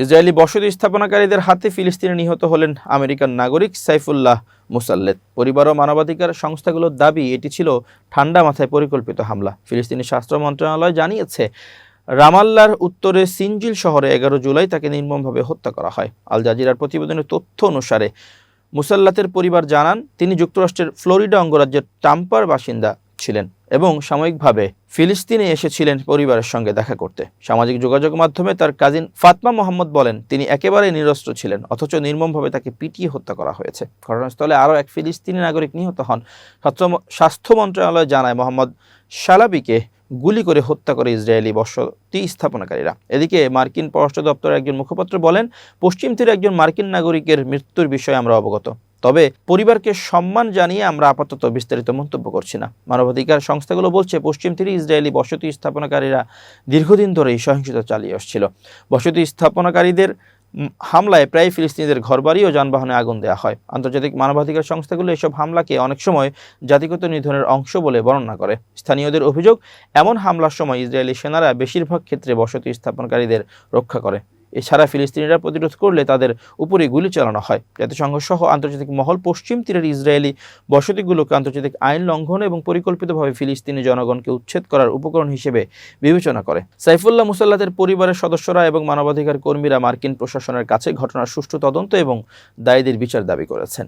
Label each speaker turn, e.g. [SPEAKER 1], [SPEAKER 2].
[SPEAKER 1] Israeli বসতি স্থাপনাকারীদের হাতে ফিলিস্তিনে নিহত হলেন আমেরিকান নাগরিক সাইফুল্লাহ মুসাল্লেদ। পরিবার ও মানবাধিকার সংস্থাগুলোর দাবি এটি ছিল ঠান্ডা মাথায় পরিকল্পিত হামলা। ফিলিস্তিনি স্বাস্থ্য মন্ত্রণালয় জানিয়েছে, রামাল্লার উত্তরে সিনজিল শহরে 11 জুলাই তাকে নির্মমভাবে হত্যা করা হয়। আল জাজিরার প্রতিবেদনের তথ্য অনুসারে মুসাল্লাতের পরিবার জানান, তিনি যুক্তরাষ্ট্রের ফ্লোরিডা অঙ্গরাজ্যের টাম্পার বাসিন্দা ছিলেন এবং সাময়িকভাবে ফিলিস্তিনে এসেছিলেন পরিবারের সঙ্গে দেখা করতে। সামাজিক যোগাযোগ মাধ্যমে তার কাজিন ফাতমা মোহাম্মদ বলেন, তিনি একেবারে নিরস্ত্র ছিলেন, অথচ নির্মমভাবে তাকে পিটিয়ে হত্যা করা হয়েছে। ঘটনাস্থলে আরও এক ফিলিস্তিনি নাগরিক নিহত হন। স্বাস্থ্য মন্ত্রণালয় জানায়, মোহাম্মদ শালাবিকে গুলি করে হত্যা করে ইসরায়েলি বসতি স্থাপনাকারীরা। এদিকে মার্কিন পররাষ্ট্র দপ্তরের একজন মুখপাত্র বলেন, পশ্চিম তীরে একজন মার্কিন নাগরিকের মৃত্যুর বিষয়ে আমরা অবগত, তবে পরিবারকে সম্মান জানিয়ে আমরা আপাতত বিস্তারিত মন্তব্য করছি না। মানবাধিকার সংস্থাগুলো বলছে, পশ্চিম তীরে ইসরায়েলি বসতি স্থাপনাকারীরা দীর্ঘদিন ধরেই সহিংসতা চালিয়ে আসছিল। বসতি স্থাপনাকারীদের হামলায় প্রায় ফিলিস্তিনিদের ঘরবাড়ি ও যানবাহনে আগুন দেওয়া হয়। আন্তর্জাতিক মানবাধিকার সংস্থাগুলো এসব হামলাকে অনেক সময় জাতিগত নিধনের অংশ বলে বর্ণনা করে। স্থানীয়দের অভিযোগ, এমন হামলার সময় ইসরায়েলি সেনারা বেশিরভাগ ক্ষেত্রে বসতি স্থাপনকারীদের রক্ষা করে। এছাড়া ফিলিস্তিনিরা প্রতিরোধ করলে তাদের উপরে গুলি চালানো হয়। জাতিসংঘ সহ আন্তর্জাতিক মহল পশ্চিম তীরের ইসরায়েলি বসতিগুলোকে আন্তর্জাতিক আইন লঙ্ঘন এবং পরিকল্পিতভাবে ফিলিস্তিনি জনগণকে উচ্ছেদ করার উপকরণ হিসেবে বিবেচনা করে। সাইফুল্লাহ মুসাল্লাদের পরিবারের সদস্যরা এবং মানবাধিকার কর্মীরা মার্কিন প্রশাসনের কাছে ঘটনার সুষ্ঠু তদন্ত এবং দায়ীদের বিচার দাবি করেছেন।